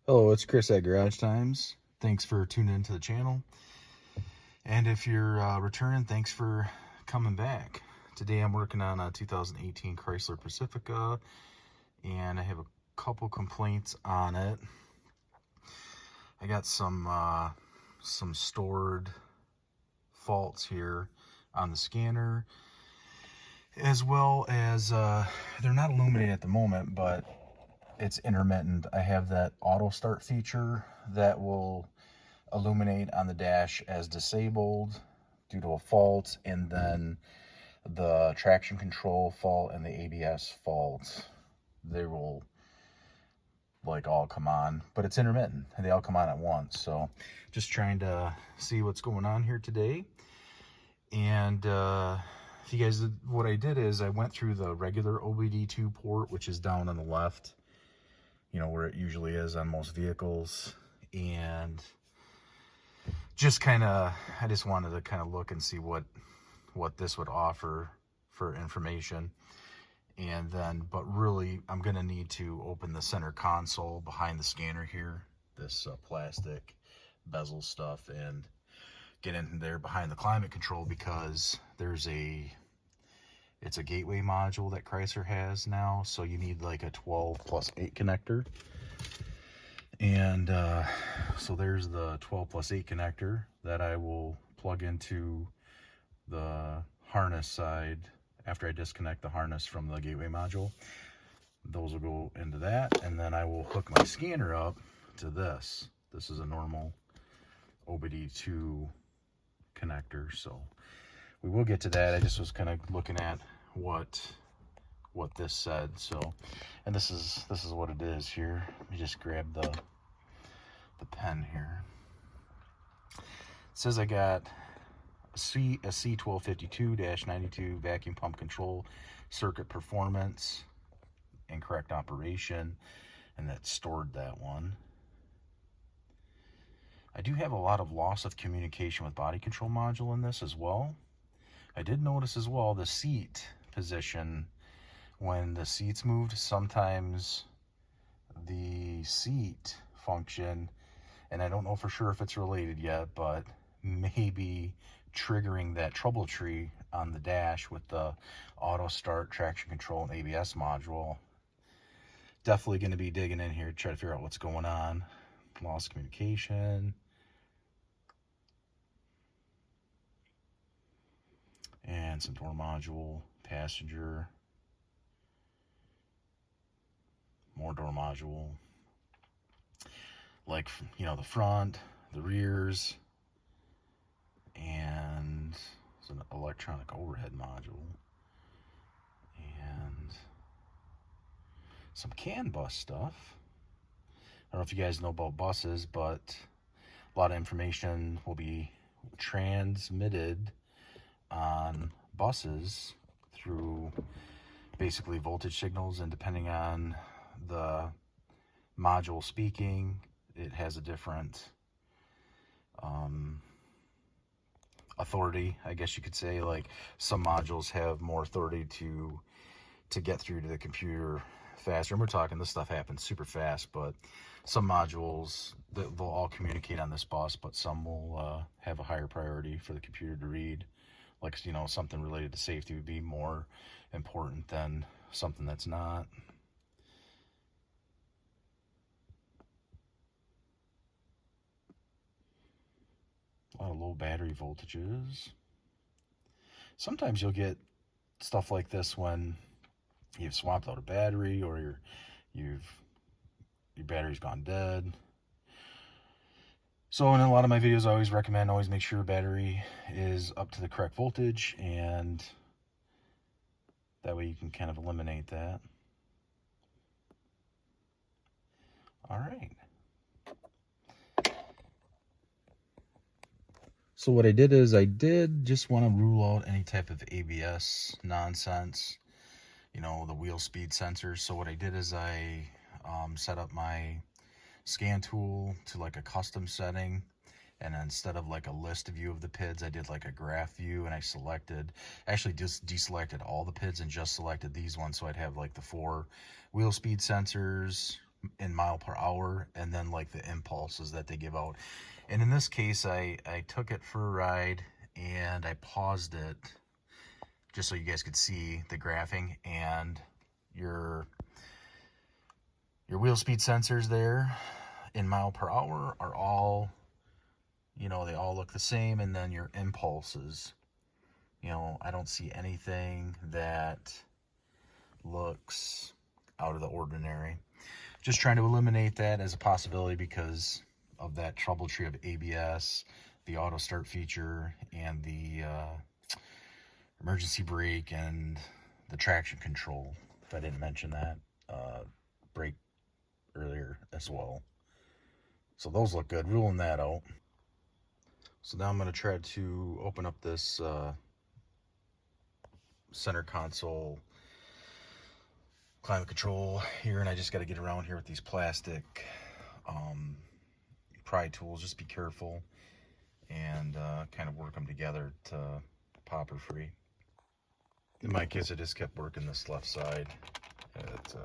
Hello, it's Chris at Garage Times. Thanks for tuning into the channel. And if you're returning, thanks for coming back. Today I'm working on a 2018 Chrysler Pacifica, and I have a couple complaints on it. I got some stored faults here on the scanner, as well as they're not illuminated at the moment, but it's intermittent. I have that auto start feature that will illuminate on the dash as disabled due to a fault, and then the traction control fault and the ABS fault, they will like all come on, but it's intermittent and they all come on at once. So just trying to see what's going on here today. And if you guys, what I did is I went through the regular OBD2 port, which is down on the left, you know, where it usually is on most vehicles, and just I just wanted to kind of look and see what this would offer for information. And then, but really, I'm gonna need to open the center console behind the scanner here, this plastic bezel stuff, and get in there behind the climate control, because it's a gateway module that Chrysler has now, so you need like a 12+8 connector. And so there's the 12+8 connector that I will plug into the harness side after I disconnect the harness from the gateway module. Those will go into that, and then I will hook my scanner up to this. This is a normal OBD2 connector, so we will get to that. I just was kind of looking at what this said. So, and this is what it is here. Let me just grab the pen here. It says I got a C1252-92 vacuum pump control circuit performance, incorrect operation, and that stored that one. I do have a lot of loss of communication with body control module in this as well. I did notice as well the seat position. When the seats moved, sometimes the seat function, and I don't know for sure if it's related yet, but maybe triggering that trouble tree on the dash with the auto start, traction control, and ABS module. Definitely going to be digging in here to try to figure out what's going on. Lost communication. And some door module, passenger, more door module, like, you know, the front, the rears, and it's an electronic overhead module, and some CAN bus stuff. I don't know if you guys know about buses, but a lot of information will be transmitted on buses through basically voltage signals, and depending on the module speaking, it has a different authority, I guess you could say. Like, some modules have more authority to get through to the computer faster, and we're talking this stuff happens super fast, but some modules, they'll all communicate on this bus, but some will have a higher priority for the computer to read. Like, you know, something related to safety would be more important than something that's not. A lot of low battery voltages. Sometimes you'll get stuff like this when you've swapped out a battery, or your battery's gone dead. So in a lot of my videos, I always recommend always make sure your battery is up to the correct voltage, and that way you can kind of eliminate that. All right. So what I did is I did just want to rule out any type of ABS nonsense, you know, the wheel speed sensors. So what I did is I set up my scan tool to like a custom setting, and instead of like a list view of the PIDs, I did like a graph view, and I actually just deselected all the PIDs and just selected these ones, so I'd have like the 4 wheel speed sensors, in mile per hour, and then like the impulses that they give out. And in this case, I took it for a ride and I paused it just so you guys could see the graphing, and your wheel speed sensors there in mile per hour are all, you know, they all look the same. And then your impulses, you know, I don't see anything that looks out of the ordinary. Just trying to eliminate that as a possibility because of that trouble tree of ABS, the auto start feature, and the emergency brake, and the traction control, if I didn't mention that, brake earlier as well. So those look good, ruling that out. So now I'm going to try to open up this center console climate control here, and I just got to get around here with these plastic pry tools. Just be careful and kind of work them together to pop her free. In my case, I just kept working this left side. It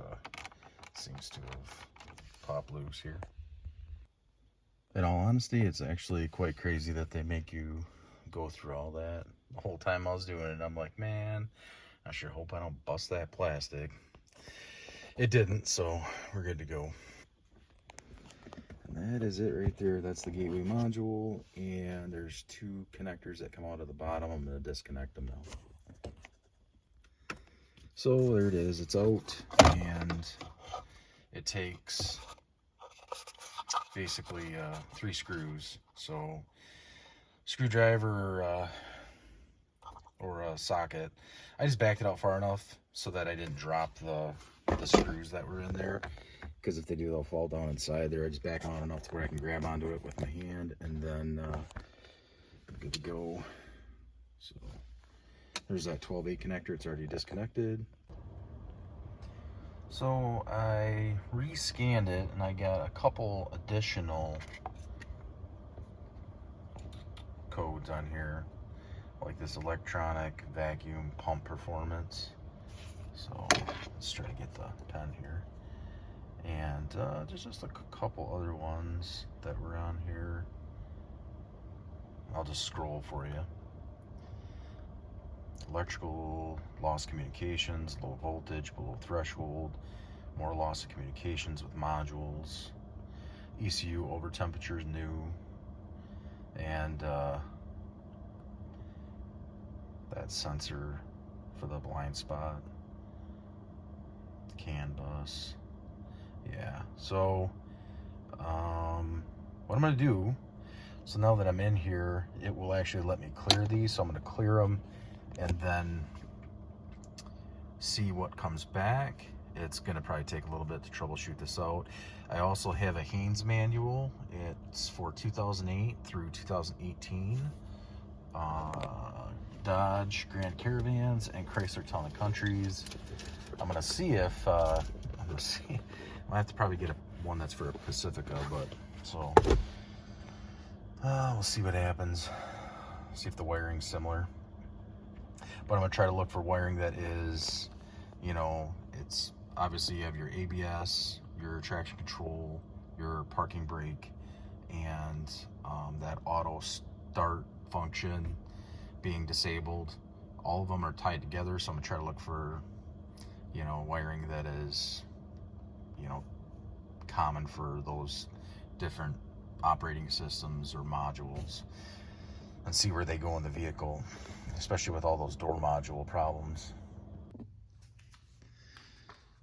seems to have popped loose here. In all honesty, it's actually quite crazy that they make you go through all that. The whole time I was doing it, I'm like, man, I sure hope I don't bust that plastic. It didn't, so we're good to go. And that is it right there. That's the gateway module, and there's two connectors that come out of the bottom. I'm going to disconnect them now. So there it is. It's out, and it takes basically 3 screws. So screwdriver or a socket. I just backed it out far enough so that I didn't drop the screws that were in there, because if they do, they'll fall down inside there. I just back on enough to where I can grab onto it with my hand, and then I'm good to go. So there's that 12-8 connector. It's already disconnected. So I rescanned it, and I got a couple additional codes on here, like this electronic vacuum pump performance. So let's try to get the pen here. And there's just a couple other ones that were on here. I'll just scroll for you. Electrical loss communications, low voltage, below threshold, more loss of communications with modules, ECU over temperatures new, and that sensor for the blind spot, CAN bus. Yeah, so what I'm going to do, so now that I'm in here, it will actually let me clear these. So I'm going to clear them and then see what comes back. It's going to probably take a little bit to troubleshoot this out. I also have a Haynes manual. It's for 2008 through 2018. Dodge Grand Caravans and Chrysler Town & Countries. I'm going to see if, I'm going to see, I have to probably get one that's for a Pacifica, but so we'll see what happens. See if the wiring's similar. But I'm going to try to look for wiring that is, you know, it's obviously you have your ABS, your traction control, your parking brake, and that auto start function being disabled. All of them are tied together, so I'm going to try to look for, you know, wiring that is, you know, common for those different operating systems or modules, and see where they go in the vehicle, especially with all those door module problems.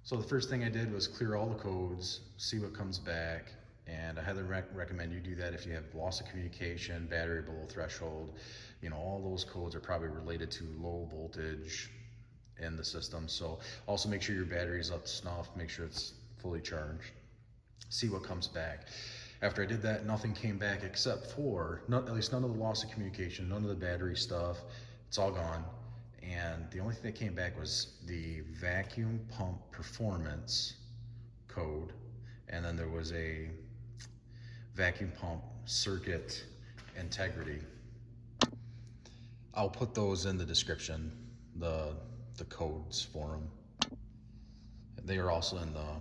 So the first thing I did was clear all the codes, see what comes back, and I highly recommend you do that if you have loss of communication, battery below threshold. You know, all those codes are probably related to low voltage in the system. So also make sure your battery's up to snuff, make sure it's fully charged. See what comes back. After I did that, nothing came back except for, at least none of the loss of communication, none of the battery stuff. It's all gone. And the only thing that came back was the vacuum pump performance code. And then there was a vacuum pump circuit integrity. I'll put those in the description, the codes for them. They are also in the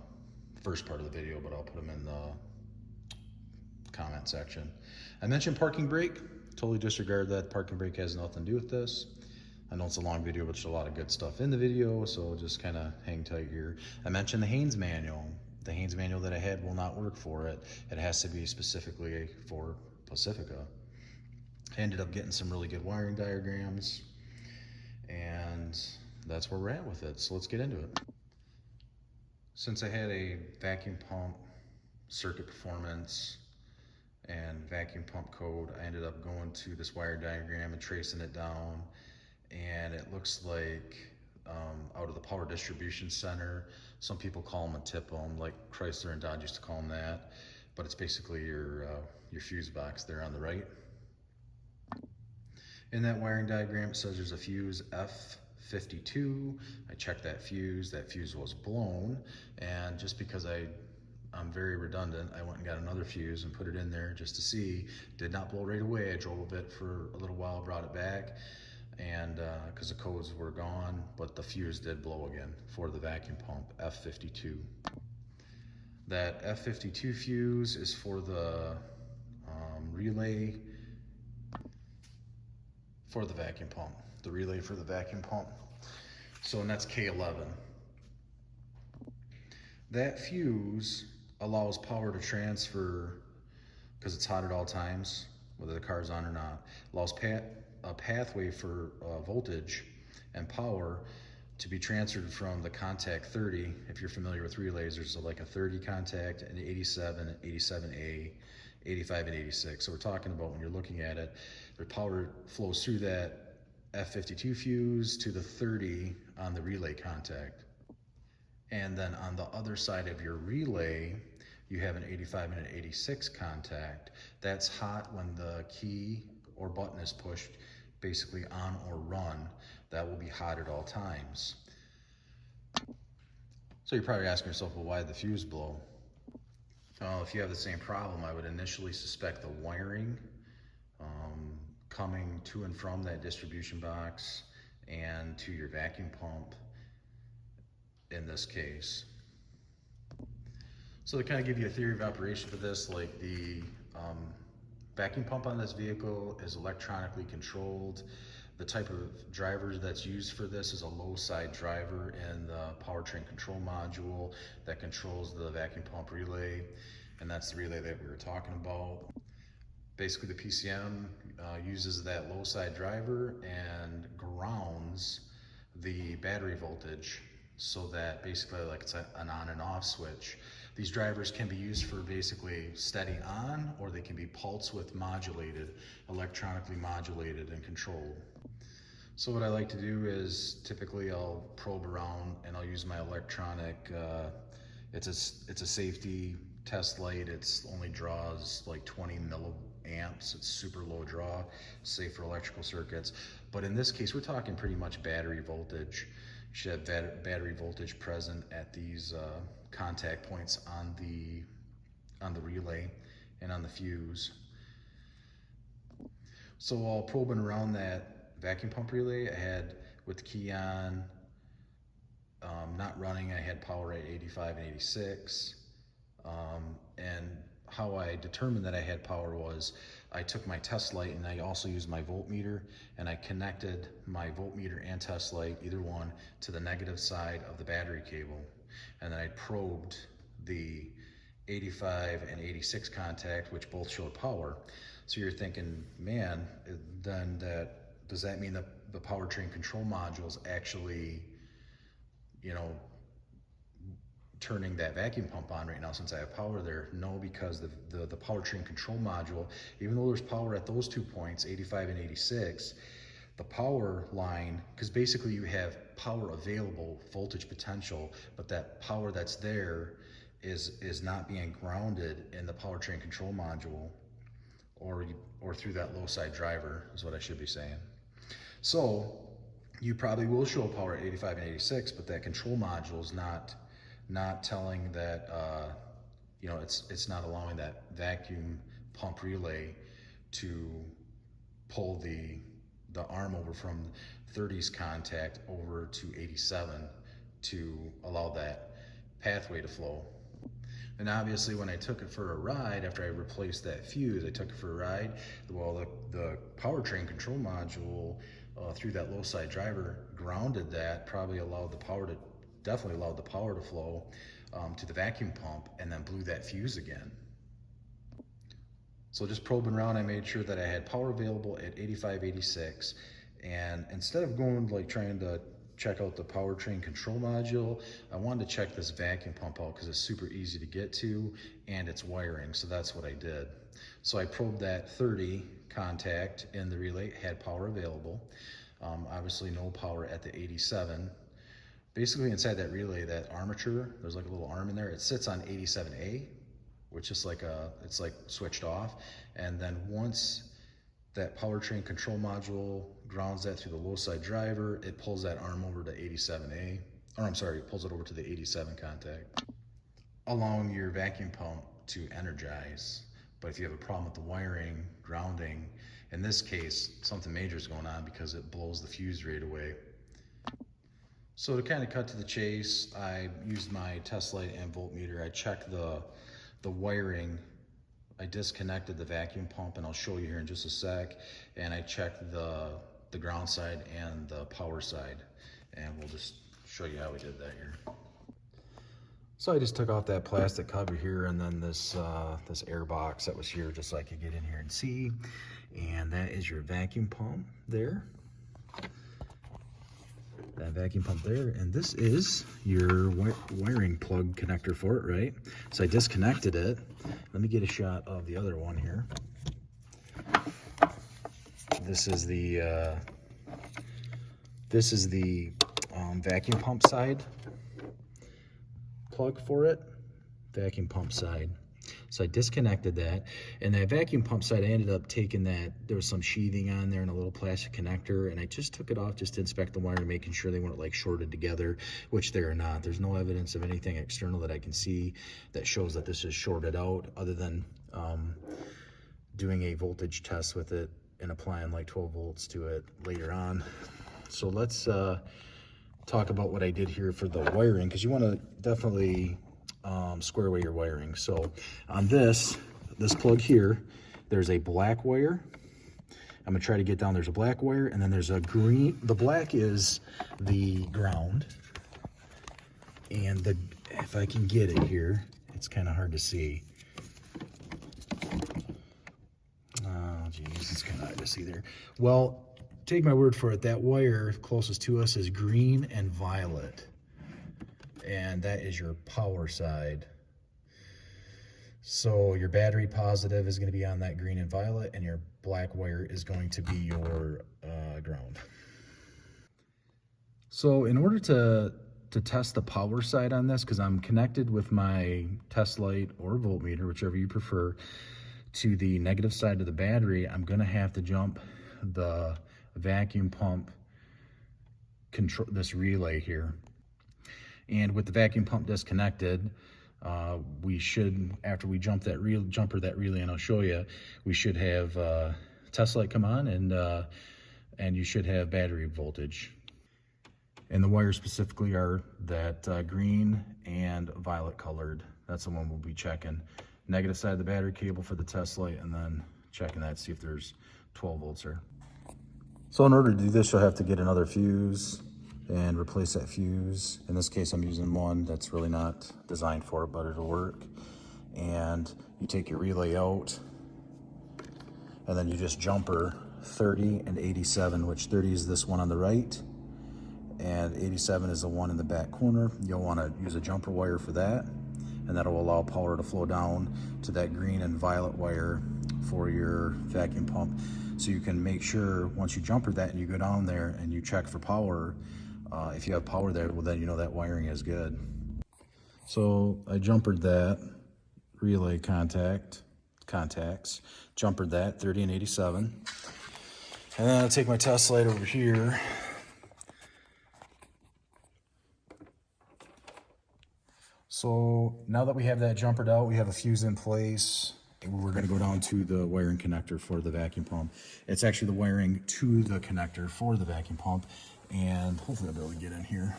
first part of the video, but I'll put them in the comment section. I mentioned parking brake. Totally disregard that. Parking brake has nothing to do with this. I know it's a long video, but there's a lot of good stuff in the video, so just kind of hang tight here. I mentioned the Haynes manual. The Haynes manual that I had will not work for it. It has to be specifically for Pacifica. I ended up getting some really good wiring diagrams, and that's where we're at with it. So let's get into it. Since I had a vacuum pump, circuit performance, and vacuum pump code, I ended up going to this wire diagram and tracing it down, and it looks like out of the power distribution center, some people call them a tip-ohm, like Chrysler and Dodge used to call them that, but it's basically your fuse box there on the right. In that wiring diagram, it says there's a fuse F52. I checked that fuse was blown, and just because I'm very redundant, I went and got another fuse and put it in there just to see. Did not blow right away. I drove a bit for a little while, brought it back, and because the codes were gone, but the fuse did blow again for the vacuum pump, F52. That F52 fuse is for the relay for the vacuum pump, the relay for the vacuum pump. So, and that's K11. That fuse allows power to transfer, because it's hot at all times, whether the car's on or not, allows a pathway for voltage and power to be transferred from the contact 30. If you're familiar with relays, there's like a 30 contact, an 87, 87A, 85 and 86. So we're talking about, when you're looking at it, the power flows through that F52 fuse to the 30 on the relay contact. And then on the other side of your relay, you have an 85 and an 86 contact. That's hot when the key or button is pushed, basically on or run. That will be hot at all times. So you're probably asking yourself, well, why did the fuse blow? If you have the same problem, I would initially suspect the wiring coming to and from that distribution box and to your vacuum pump in this case. So to kind of give you a theory of operation for this, like the vacuum pump on this vehicle is electronically controlled. The type of driver that's used for this is a low side driver in the powertrain control module that controls the vacuum pump relay, and that's the relay that we were talking about. Basically, the PCM uses that low side driver and grounds the battery voltage, so that basically, like, it's an on and off switch. These drivers can be used for basically steady on, or they can be pulse width modulated, electronically modulated and controlled. So what I like to do is, typically I'll probe around and I'll use my electronic, it's a safety test light. It's only draws like 20 milliamps. It's super low draw, safe for electrical circuits. But in this case, we're talking pretty much battery voltage. You should have battery voltage present at these contact points on the relay and on the fuse. So while probing around that vacuum pump relay, I had, with the key on, not running, I had power at 85 and 86. And how I determined that I had power was, I took my test light and I also used my voltmeter, and I connected my voltmeter and test light, either one, to the negative side of the battery cable. And then I probed the 85 and 86 contact, which both showed power. So you're thinking, man, then does that mean that the powertrain control module is actually, turning that vacuum pump on right now since I have power there? No, because the powertrain control module, even though there's power at those 2 points, 85 and 86, the power line, because basically you have power available, voltage potential, but that power that's there is not being grounded in the powertrain control module, or through that low side driver, is what I should be saying. So you probably will show power at 85 and 86, but that control module is not telling that, it's not allowing that vacuum pump relay to pull the arm over from 30's contact over to 87 to allow that pathway to flow. And obviously when I took it for a ride, after I replaced that fuse, I took it for a ride, well, the powertrain control module through that low side driver grounded that, probably definitely allowed the power to flow to the vacuum pump, and then blew that fuse again. So just probing around, I made sure that I had power available at 85, 86. And instead of going like trying to check out the powertrain control module, I wanted to check this vacuum pump out because it's super easy to get to and it's wiring. So that's what I did. So I probed that 30 contact in the relay, had power available. Obviously no power at the 87. Basically inside that relay, that armature, there's like a little arm in there. It sits on 87A, which is like it's like switched off. And then once that powertrain control module grounds that through the low side driver, it pulls that arm over to 87A, or I'm sorry, it pulls it over to the 87 contact, allowing your vacuum pump to energize. But if you have a problem with the wiring, grounding, in this case, something major is going on because it blows the fuse right away. So to kind of cut to the chase, I used my test light and voltmeter. I checked the wiring. I disconnected the vacuum pump, and I'll show you here in just a sec. And I checked the ground side and the power side, and we'll just show you how we did that here. So I just took off that plastic cover here, and then this air box that was here, just so I could get in here and see. And that is your vacuum pump there. That vacuum pump there, and this is your wiring plug connector for it, right? So I disconnected it. Let me get a shot of the other one here. This is the vacuum pump side plug for it, vacuum pump side. So I disconnected that, and that vacuum pump side, I ended up taking that, there was some sheathing on there and a little plastic connector, and I just took it off just to inspect the wire, making sure they weren't like shorted together, which they are not. There's no evidence of anything external that I can see that shows that this is shorted out, other than doing a voltage test with it and applying like 12 volts to it later on. So let's talk about what I did here for the wiring, because you want to definitely square away your wiring. So on this plug here, there's a black wire. I'm gonna try to get down. There's a black wire, and then there's a green. The black is the ground, and if I can get it here, it's kind of hard to see. Oh geez, it's kind of hard to see there. Well, take my word for it, that wire closest to us is green and violet, and that is your power side. So your battery positive is going to be on that green and violet, and your black wire is going to be your ground. So in order to test the power side on this, because I'm connected with my test light or voltmeter, whichever you prefer, to the negative side of the battery, I'm going to have to jump the vacuum pump control, this relay here. And with the vacuum pump disconnected, we should, after we jump that relay, and I'll show you, we should have test light come on, and you should have battery voltage. And the wires specifically are that green and violet colored. That's the one we'll be checking. Negative side of the battery cable for the test light, and then checking that, see if there's 12 volts there. So in order to do this, you'll have to get another fuse and replace that fuse. In this case, I'm using one that's really not designed for it, but it'll work. And you take your relay out, and then you just jumper 30 and 87, which 30 is this one on the right, and 87 is the one in the back corner. You'll want to use a jumper wire for that, and that'll allow power to flow down to that green and violet wire for your vacuum pump. So you can make sure once you jumper that and you go down there and you check for power, if you have power there, well then you know that wiring is good. So I jumpered that relay contacts, jumpered that 30 and 87. And then I'll take my test light over here. So now that we have that jumpered out, we have a fuse in place. We're going to go down to the wiring connector for the vacuum pump. It's actually the wiring to the connector for the vacuum pump, and hopefully I'll be able to get in here.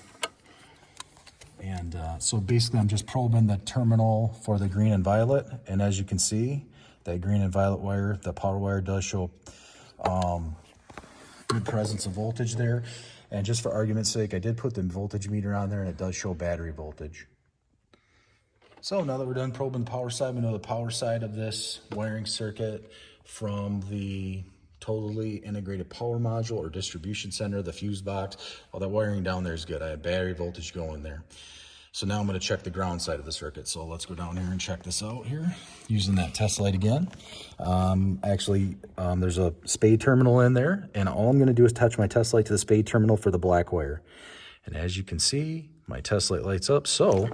And so basically I'm just probing the terminal for the green and violet. And as you can see, that green and violet wire, the power wire does show good presence of voltage there. And just for argument's sake, I did put the voltage meter on there and it does show battery voltage. So now that we're done probing the power side, we know the power side of this wiring circuit from the totally integrated power module or distribution center, the fuse box, all that wiring down there is good. I have battery voltage going there. So now I'm going to check the ground side of the circuit. So let's go down here and check this out here using that test light again. There's a spade terminal in there, and all I'm going to do is touch my test light to the spade terminal for the black wire. And as you can see, my test light lights up. So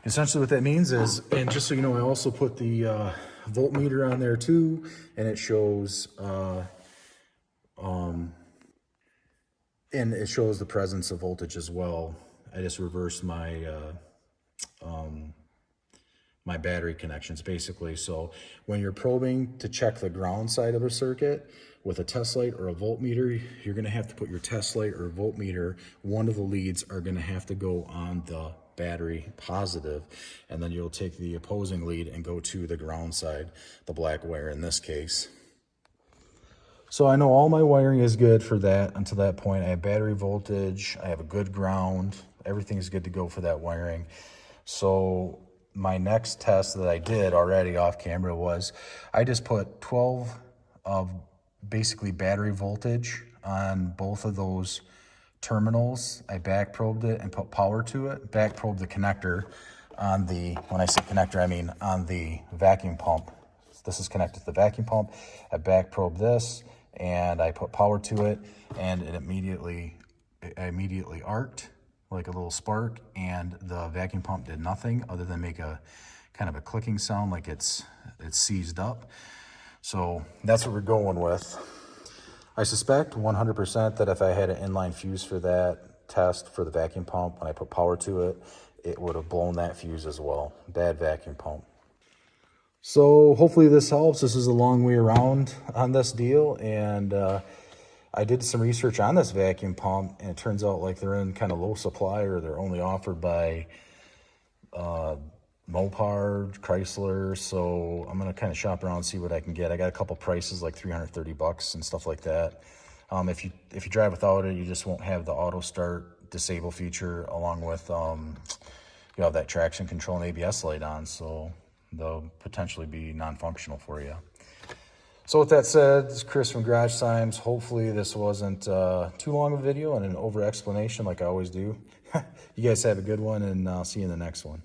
essentially what that means is, and just so you know, I also put the voltmeter on there too, and it shows the presence of voltage as well. I just reversed my my battery connections basically. So when you're probing to check the ground side of a circuit with a test light or a voltmeter, you're going to have to put your test light or voltmeter, one of the leads are going to have to go on the battery positive, and then you'll take the opposing lead and go to the ground side, the black wire in this case. So I know all my wiring is good for that until that point. I have battery voltage, I have a good ground, everything is good to go for that wiring. So my next test that I did already off camera was I just put 12 of basically battery voltage on both of those terminals. I back probed it and put power to it, back probed the connector on the, when I say connector, I mean on the vacuum pump. This is connected to the vacuum pump. I back probed this and I put power to it, and it immediately arced like a little spark, and the vacuum pump did nothing other than make a kind of a clicking sound like it's seized up. So that's what we're going with. I suspect 100% that if I had an inline fuse for that test for the vacuum pump, when I put power to it, it would have blown that fuse as well. Bad vacuum pump. So hopefully this helps. This is a long way around on this deal, and I did some research on this vacuum pump, and it turns out like they're in kind of low supply, or they're only offered by Mopar, Chrysler. So I'm gonna kind of shop around and see what I can get. I got a couple prices like $330 and stuff like that. If you drive without it, you just won't have the auto start disable feature, along with you have that traction control and ABS light on, so they'll potentially be non-functional for you. So with that said, this is Chris from Garage Times. Hopefully this wasn't too long of a video and an over explanation like I always do. You guys have a good one, and I'll see you in the next one.